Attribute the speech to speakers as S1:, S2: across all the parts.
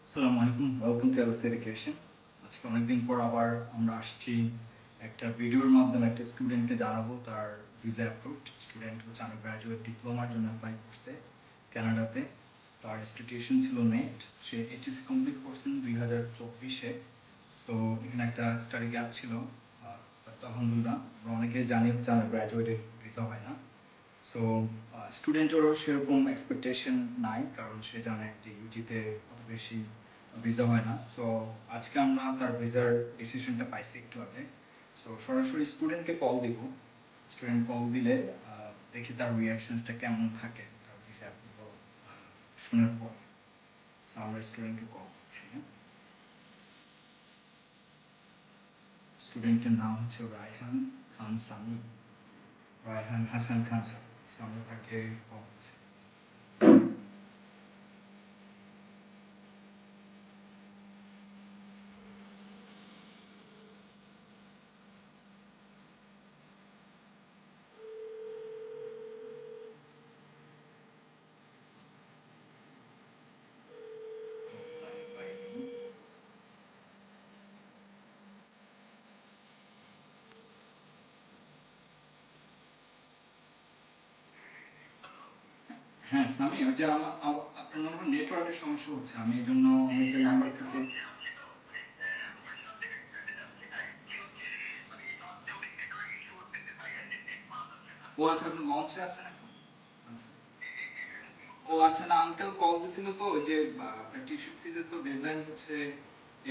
S1: আসসালামু আলাইকুম, welcome to LS education. আজকে অনেকদিন পর আবার আমরা আসছি একটা ভিডিওর মাধ্যমে একটা স্টুডেন্টকে জানাবো তার ভিসা অ্যাপ্রুভড। স্টুডেন্ট হচ্ছে আমি গ্র্যাজুয়েট ডিপ্লোমার জন্য অ্যাপ্লাই করছে কানাডাতে। তার ইনস্টিটিউশন ছিল নেট। সে এইচএসসি কমপ্লিট করছেন 2024-এ। সো এখানে একটা স্টাডি গ্যাপ ছিল, বাট আলহামদুলিল্লাহ আমরা অনেকে জানি গ্র্যাজুয়েটের ভিসা হয় না। সো স্টুডেন্টেরও সেরকম এক্সপেকটেশন নাই, কারণ সে জানে যে ইউজিতে অত বেশি ভিসা হয় না। সো আজকে আমরা তার ভিসার ডিসিশনটা পাইছি একটু আগে। সো সরাসরি স্টুডেন্টকে কল দিব। স্টুডেন্ট কল দিলে দেখি তার রিয়াকশনসটা কেমন থাকে তার ভিসা শোনার পর। সো আমরা স্টুডেন্টকে কল করছি। স্টুডেন্টের নাম হচ্ছে রায়হান খান সামি, রায়হান হাসান খান সামি। সো আমরা তাকে কল করছি। হ্যাঁ সামি, ওই যে আপনার মনে হয় নেটওয়ার্কের সমস্যা হচ্ছে, আমি এই জন্য অনেকের নাম্বার থেকে। ও আচ্ছা, আপনি লঞ্চে আছেন এখন? আচ্ছা। ও আচ্ছা, না আঙ্কেল কল দিছিল তো ওই যে আপনার টিউশন ফিজের তো ডেডলাইন হচ্ছে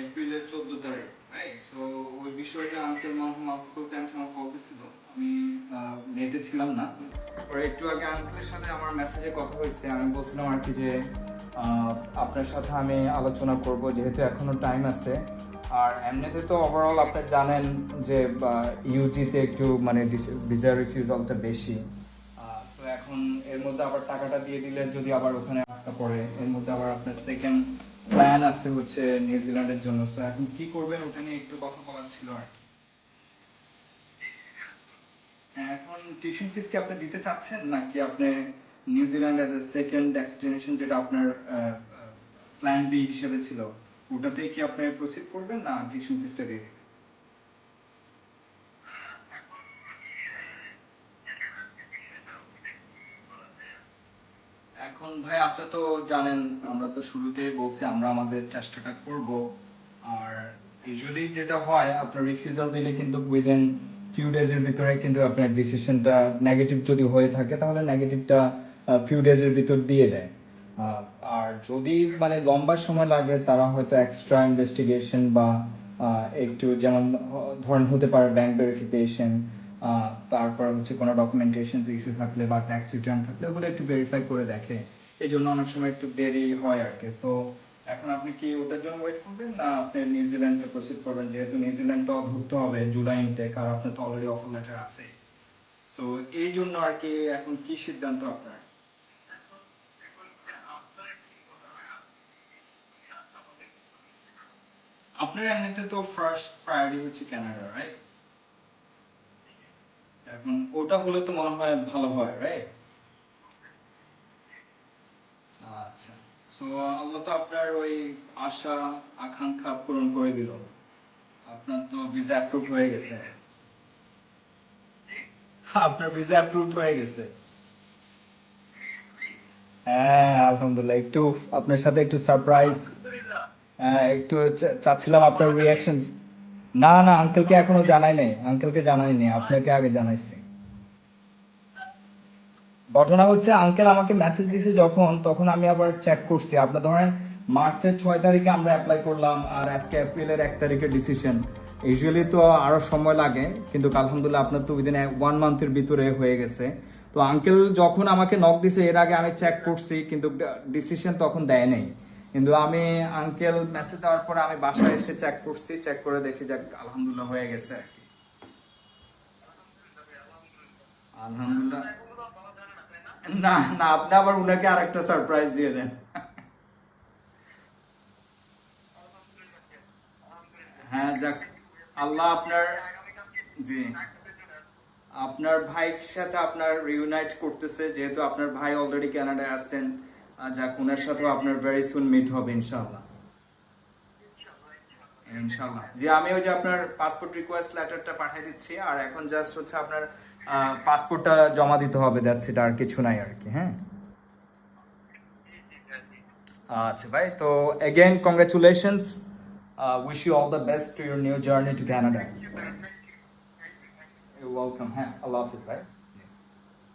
S1: এপ্রিলের 14 তারিখ, রাইট? সো ওই বিষয়টা আঙ্কেল মাহমুদ টেনশন কল দিছিল, আমি নেটে ছিলাম না। পরে একটু আগে আঙ্কেলের সাথে আমার মেসেজে কথা হয়েছে, আমি বলছিলাম আর কি যে আহ, আপনার সাথে আমি আলোচনা করব যেহেতু এখনো টাইম আছে। আর এমনিতে তো ওভারঅল আপনি জানেন যে ইউজিতে একটু মানে ভিসা রিফিউজালটা বেশি। তো এখন এর মধ্যে আবার টাকাটা দিয়ে দিলে যদি আবার ওখানে আটকা পড়ে, এর মধ্যে আবার আপনার সেকেন্ড প্ল্যান আছে হচ্ছে নিউজিল্যান্ডের জন্য। তো এখন কি করবেন ওটা নিয়ে একটু কথা বলার ছিল আর কি। হ্যাঁ, এখন টিউশন ফিস কি আপনি দিতে চাচ্ছেন, নাকি আপনি New Zealand as a second destination যেটা আপনার প্ল্যান বি হিসেবে ছিল, ওটাতেই কি আপনি প্রসিড করবেন না টিউশন ফিসটা দিয়ে দিবেন? এখন ভাই আপনি তো জানেন, আমরা তো শুরুতেই বলছি আমরা আমাদের চেষ্টাটা করব। আর ইউজুয়ালি যেটা হয়, আপনার রিফিউজাল দিলে কিন্তু উইদিন ফিউ ডেজের ভিতরে কিন্তু আপনার ডিসিশনটা নেগেটিভ যদি হয়ে থাকে তাহলে নেগেটিভটা ফিউ ডেজের ভিতর দিয়ে দেয়। আহ, আর যদি মানে লম্বা সময় লাগে, তারা হয়তো এক্সট্রা ইনভেস্টিগেশন বা একটু যেমন ধরেন হতে পারে ব্যাংক ভেরিফিকেশন, তারপর হচ্ছে কোনো ডকুমেন্টেশন ইস্যু থাকলে বা ট্যাক্স রিটার্ন থাকলে ওগুলো একটু ভেরিফাই করে দেখে। এই জন্য অনেক সময় একটু দেরি হয় আর কি। সো এখন আপনি কি ওটার জন্য ওয়েট করবেন না আপনি নিউজিল্যান্ডে প্রসিড করবেন, যেহেতু নিউজিল্যান্ড তো ধরতে হবে জুলাই ইনটেক, আর আপনার তো অলরেডি অফার লেটার আছে। সো এই জন্য আর কি, এখন কি সিদ্ধান্ত আপনার? আপনার এমনিতে তো ফার্স্ট প্রায়োরিটি হচ্ছে কানাডা, রাইট? এখন ওটা হলে তো মনে হয় ভালো হয়, রাইট? আচ্ছা। সো আল্লাহ তো আপনার ওই আশা আকাঙ্ক্ষা পূরণ করে দিল, আপনার তো ভিসা অ্যাপ্রুভ হয়ে গেছে। আপনার ভিসা অ্যাপ্রুভ হয়ে গেছে। হ্যাঁ আলহামদুলিল্লাহ, একটু আপনার সাথে একটু সারপ্রাইজ, একটু চাচ্ছিলাম আপনার রিয়াকশন। না না, আঙ্কেলকে এখনো জানাই নাই, আঙ্কেলকে জানাই নাই, আপনাকে আগে জানাইছি। ঘটনা হচ্ছে আঙ্কেল আমাকে মেসেজ দিয়েছে যখন, তখন আমি আবার চেক করছি। আপনার ধরেন মার্চের 6 তারিখে আমরা অ্যাপ্লাই করলাম, আর আজকে এপ্রিলের 1 তারিখে ডিসিশন। ইউজুয়ালি তো আরো সময় লাগে, কিন্তু আলহামদুলিল্লাহ আপনার তো উইদিন 1 মান্থের ভিতরে হয়ে গেছে। তো আঙ্কেল যখন আমাকে নক দিছে এর আগে আমি চেক করছি, কিন্তু ডিসিশন তখন দেয় নাই। কিন্তু আমি আঙ্কেল মেসেজ দেওয়ার পরে আমি বাসায় এসে চেক করছি, চেক করে দেখি যে আলহামদুলিল্লাহ হয়ে গেছে আর কি। আলহামদুলিল্লাহ। না না, আপনি আবার উনাকে আরেকটা সারপ্রাইজ দিয়ে দেন। হ্যাঁ যাক, আল্লাহ আপনার, জি, আপনার ভাইয়ের সাথে আপনার রিউনাইট করতেছে, যেহেতু আপনার ভাই অলরেডি কানাডায় আছেন। যাক, উনার সাথেও আপনার ভেরি সুন মিট হবে ইনশাআল্লাহ।
S2: ইনশাআল্লাহ জি, আমি ওই যে আপনার পাসপোর্ট রিকোয়েস্ট লেটারটা পাঠিয়ে দিচ্ছি, আর এখন জাস্ট হচ্ছে আপনার পাসপোর্টটা জমা দিতে হবে, দ্যাটস ইট, আর কিছু নাই আর কি। হ্যাঁ আচ্ছা ভাই, তো again congratulations, wish you all the best to your new journey to Canada. You're welcome. হ্যাঁ, আল্লাহ হাফিজ ভাই।